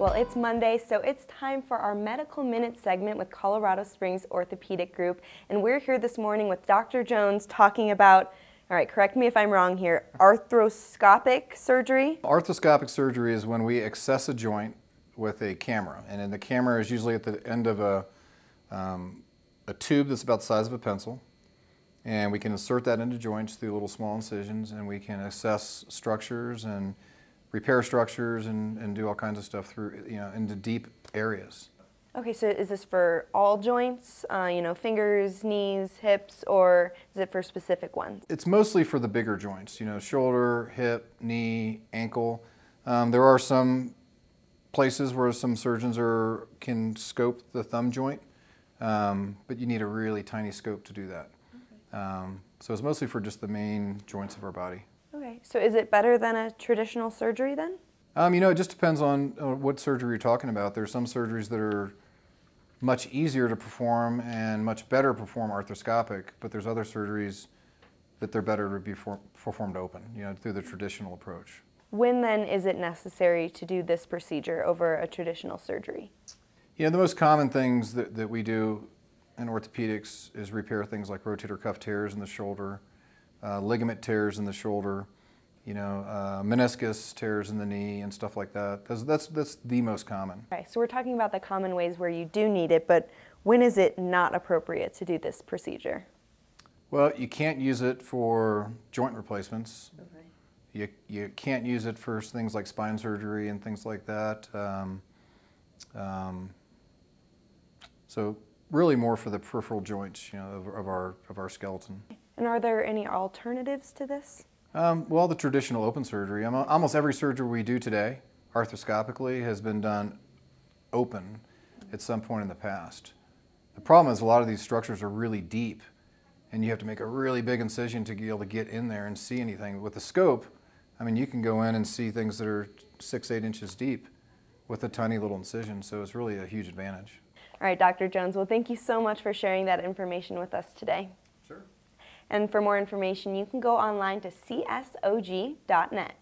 Well, it's Monday, so it's time for our Medical Minute segment with Colorado Springs Orthopaedic Group. And we're here this morning with Dr. Jones talking about, all right, correct me if I'm wrong here, arthroscopic surgery? Arthroscopic surgery is when we access a joint with a camera. And then the camera is usually at the end of a tube that's about the size of a pencil. And we can insert that into joints through little small incisions, and we can assess structures and repair structures and do all kinds of stuff through, into deep areas. Okay, so is this for all joints, fingers, knees, hips, or is it for specific ones? It's mostly for the bigger joints, shoulder, hip, knee, ankle. There are some places where some surgeons can scope the thumb joint, but you need a really tiny scope to do that. Okay. So it's mostly for just the main joints of our body. Okay, so is it better than a traditional surgery then? It just depends on what surgery you're talking about. There's some surgeries that are much easier to perform and much better perform arthroscopic, but there's other surgeries that they're better to be performed open, through the traditional approach. When then is it necessary to do this procedure over a traditional surgery? The most common things that we do in orthopedics is repair things like rotator cuff tears in the shoulder, ligament tears in the shoulder, meniscus tears in the knee and stuff like that. That's the most common. Okay, so we're talking about the common ways where you do need it, but when is it not appropriate to do this procedure? Well, you can't use it for joint replacements. Okay. You can't use it for things like spine surgery and things like that. So really more for the peripheral joints, of our skeleton. And are there any alternatives to this? Well, the traditional open surgery. Almost every surgery we do today, arthroscopically, has been done open at some point in the past. The problem is a lot of these structures are really deep, and you have to make a really big incision to be able to get in there and see anything. With the scope, you can go in and see things that are 6-8 inches deep with a tiny little incision, so it's really a huge advantage. All right, Dr. Jones, well, thank you so much for sharing that information with us today. Sure. And for more information, you can go online to csog.net.